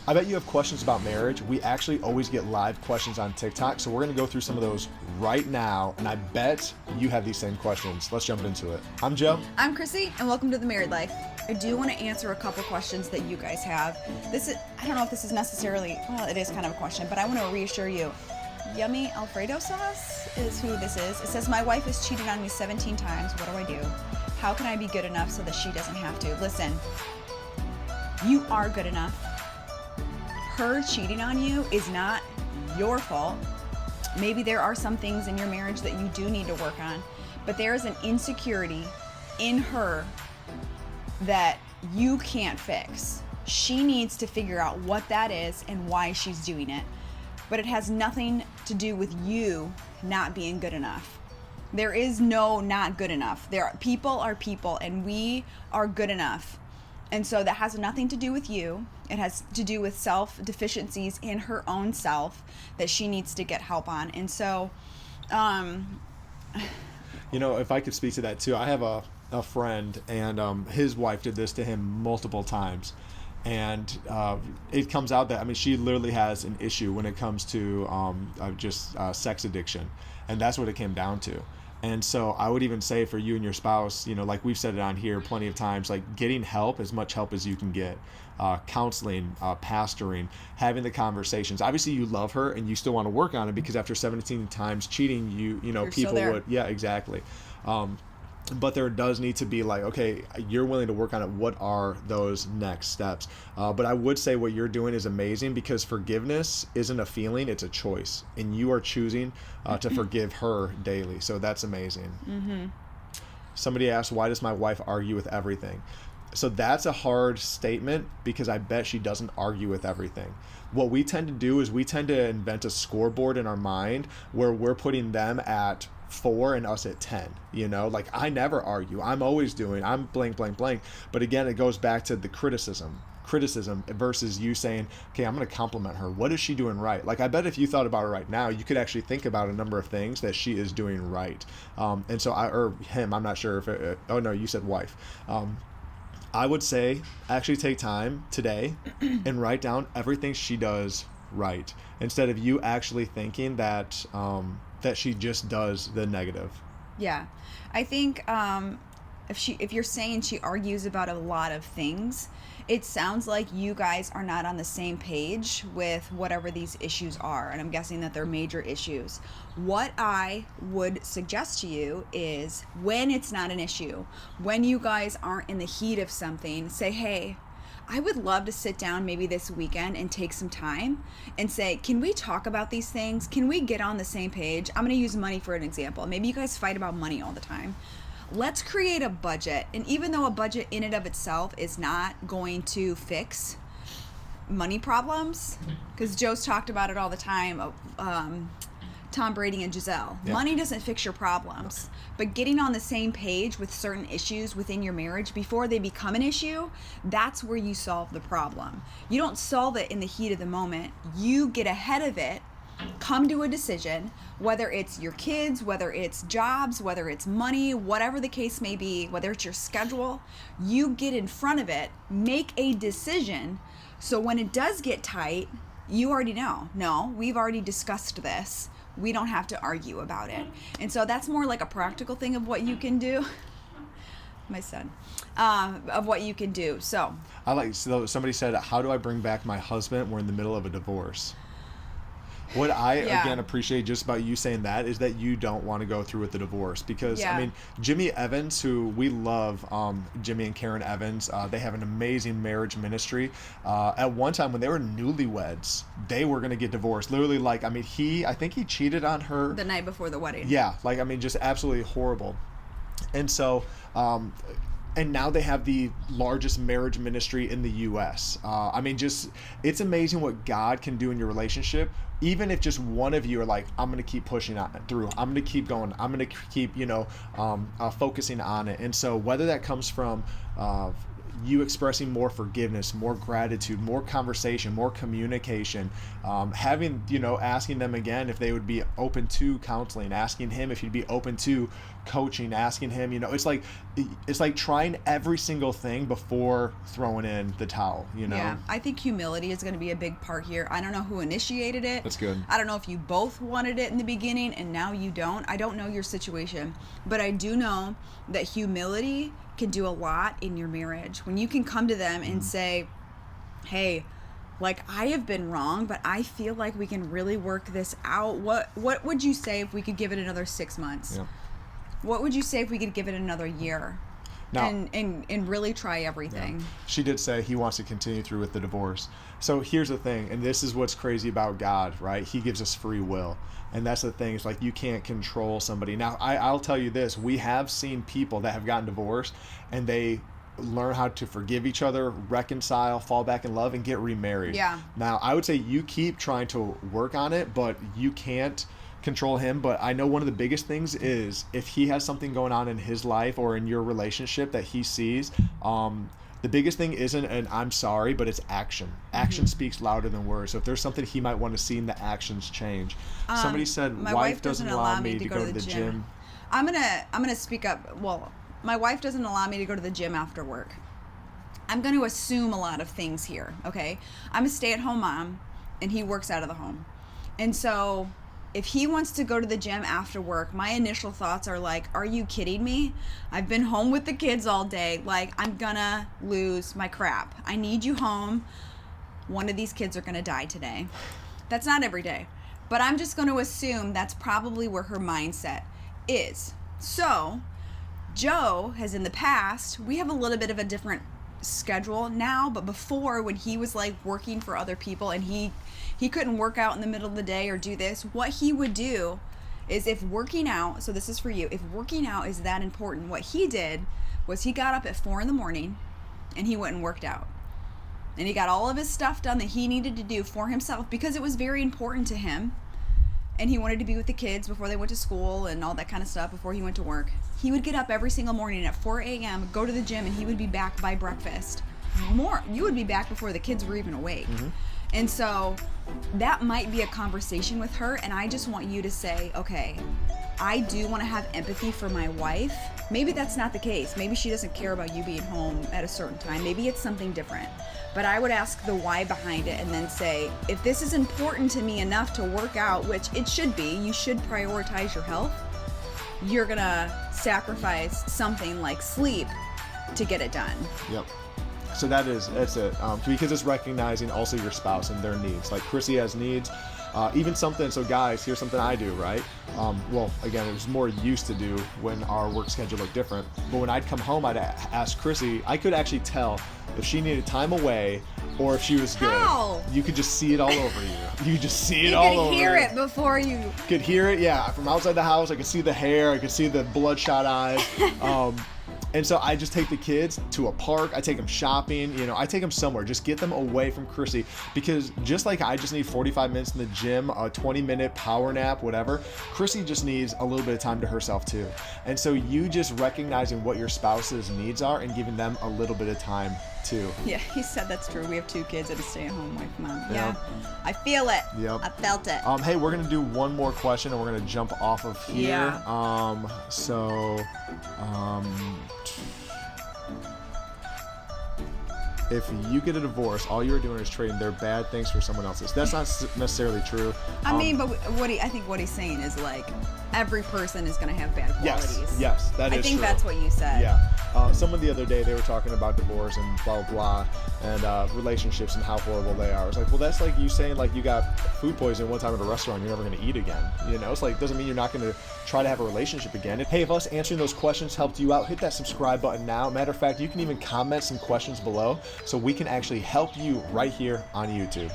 I bet you have questions about marriage. We actually always get live questions on TikTok, so we're going to go through some of those right now, and I bet you have these same questions. Let's jump into it. I'm Joe. I'm Chrissy, and welcome to The Married Life. I do want to answer a couple questions that you guys have. I don't know if this is necessarily, well, it is kind of a question, but I want to reassure you. Yummy Alfredo sauce is who this is. It says, my wife has cheated on me 17 times. What do I do? How can I be good enough so that she doesn't have to? Listen, you are good enough. Her cheating on you is not your fault. Maybe there are some things in your marriage that you do need to work on, but there is an insecurity in her that you can't fix. She needs to figure out what that is and why she's doing it. But it has nothing to do with you not being good enough. There is no not good enough. People are people, and we are good enough. And so that has nothing to do with you. It has to do with self-deficiencies in her own self that she needs to get help on. And so, if I could speak to that too, I have a friend, and his wife did this to him multiple times. And it comes out that, she literally has an issue when it comes to sex addiction. And that's what it came down to. And so I would even say for you and your spouse, like we've said it on here plenty of times, like getting help, as much help as you can get, counseling, pastoring, having the conversations. Obviously you love her and you still want to work on it, because after 17 times cheating, You're people would, yeah, exactly. But there does need to be like, okay, you're willing to work on it. What are those next steps? But I would say what you're doing is amazing, because forgiveness isn't a feeling, it's a choice. And you are choosing to forgive her daily. So that's amazing. Mm-hmm. Somebody asked, why does my wife argue with everything? So that's a hard statement, because I bet she doesn't argue with everything. What we tend to do is we tend to invent a scoreboard in our mind where we're putting them at 4 and us at 10. Like I never argue. I'm blank, blank, blank. But again, it goes back to the criticism versus you saying, okay, I'm going to compliment her. What is she doing right? Like I bet if you thought about it right now, you could actually think about a number of things that she is doing right. And so I'm not sure if oh no, you said wife. I would say actually take time today and write down everything she does right, instead of you actually thinking that that she just does the negative. yeah, I think if you're saying she argues about a lot of things, it sounds like you guys are not on the same page with whatever these issues are, and I'm guessing that they're major issues. What I would suggest to you is, when it's not an issue, when you guys aren't in the heat of something, say, hey, I would love to sit down maybe this weekend and take some time and say, can we talk about these things? Can we get on the same page? I'm going to use money for an example. Maybe you guys fight about money all the time. Let's create a budget. And even though a budget in and of itself is not going to fix money problems, because Joe's talked about it all the time, Tom Brady and Giselle. Yeah. Money doesn't fix your problems, but getting on the same page with certain issues within your marriage before they become an issue, that's where you solve the problem. You don't solve it in the heat of the moment. You get ahead of it, come to a decision, whether it's your kids, whether it's jobs, whether it's money, whatever the case may be, whether it's your schedule, you get in front of it, make a decision, so when it does get tight, you already know, no, we've already discussed this. We don't have to argue about it. And so that's more like a practical thing of what you can do. My son, of what you can do. So somebody said, how do I bring back my husband? We're in the middle of a divorce. What I, again, appreciate just about you saying that is that you don't want to go through with the divorce, because, Jimmy Evans, who we love, Jimmy and Karen Evans, they have an amazing marriage ministry. At one time when they were newlyweds, they were going to get divorced. Literally, I think he cheated on her. The night before the wedding. Yeah, just absolutely horrible. And so, and now they have the largest marriage ministry in the U.S. It's amazing what God can do in your relationship, even if just one of you are like, I'm going to keep pushing through. I'm going to keep going. I'm going to keep, focusing on it. And so whether that comes from you expressing more forgiveness, more gratitude, more conversation, more communication, having, asking them again if they would be open to counseling, asking him if he'd be open to coaching, asking him, it's like trying every single thing before throwing in the towel, Yeah, I think humility is going to be a big part here. I don't know who initiated it. That's good. I don't know if you both wanted it in the beginning and now you don't. I don't know your situation, but I do know that humility can do a lot in your marriage. When you can come to them and say, hey, like, I have been wrong, but I feel like we can really work this out. What would you say if we could give it another 6 months? Yeah. What would you say if we could give it another year? Now, and really try everything. Yeah. She did say he wants to continue through with the divorce. So here's the thing, and this is what's crazy about God, right? He gives us free will. And that's the thing. It's like you can't control somebody. Now, I'll tell you this. We have seen people that have gotten divorced and they learn how to forgive each other, reconcile, fall back in love, and get remarried. Yeah. Now, I would say you keep trying to work on it, but you can't control him. But I know one of the biggest things is if he has something going on in his life or in your relationship that he sees, the biggest thing isn't an I'm sorry, but it's action. Action speaks louder than words. So if there's something he might want to see, the actions change. Somebody said, my wife doesn't allow me to go to the gym. I'm gonna speak up. Well, my wife doesn't allow me to go to the gym after work. I'm going to assume a lot of things here, okay? I'm a stay-at-home mom, and he works out of the home. And so if he wants to go to the gym after work, my initial thoughts are like, are you kidding me? I've been home with the kids all day. Like, I'm gonna lose my crap. I need you home. One of these kids are gonna die today. That's not every day. But I'm just gonna assume that's probably where her mindset is. So, Joe has in the past, we have a little bit of a different schedule now, but before, when he was like working for other people and he couldn't work out in the middle of the day or do this, what he would do is if working out, so this is for you, if working out is that important, what he did was he got up at 4 a.m. and he went and worked out. And he got all of his stuff done that he needed to do for himself because it was very important to him. And he wanted to be with the kids before they went to school and all that kind of stuff before he went to work. He would get up every single morning at 4 a.m., go to the gym, and he would be back by breakfast. You would be back before the kids were even awake. Mm-hmm. And so that might be a conversation with her, and I just want you to say, okay, I do want to have empathy for my wife. Maybe that's not the case. Maybe she doesn't care about you being home at a certain time. Maybe it's something different. But I would ask the why behind it and then say, if this is important to me enough to work out, which it should be, you should prioritize your health, you're going to sacrifice something like sleep to get it done. Yep. So that's it. Because it's recognizing also your spouse and their needs. Like Chrissy has needs. Even something, so guys, here's something I do, right? Well, again, it was more used to do when our work schedule looked different. But when I'd come home, I'd ask Chrissy, I could actually tell if she needed time away or if she was good. How? You could just see it all over you. You could just see it all over you. You could hear it before you... Could hear it, yeah. From outside the house, I could see the hair. I could see the bloodshot eyes. And so I just take the kids to a park. I take them shopping. I take them somewhere. Just get them away from Chrissy. Because just like I just need 45 minutes in the gym, a 20-minute power nap, whatever, Chrissy just needs a little bit of time to herself too. And so you just recognizing what your spouse's needs are and giving them a little bit of time too. Yeah, he said that's true. We have 2 kids and a stay-at-home wife, mom. Yeah, I feel it. Yep. I felt it. Hey, we're gonna do one more question and we're gonna jump off of here. Yeah. If you get a divorce, all you're doing is trading their bad things for someone else's. That's not necessarily true. I mean, but I think what he's saying is like every person is going to have bad qualities. Yes, that is true. I think that's what you said. Yeah. Someone the other day, they were talking about divorce and blah, blah, blah, and relationships and how horrible they are. It's like, well, that's like you saying like you got food poisoning one time at a restaurant, you're never going to eat again. It's like, doesn't mean you're not going to try to have a relationship again. Hey, if us answering those questions helped you out, hit that subscribe button now. Matter of fact, you can even comment some questions below so we can actually help you right here on YouTube.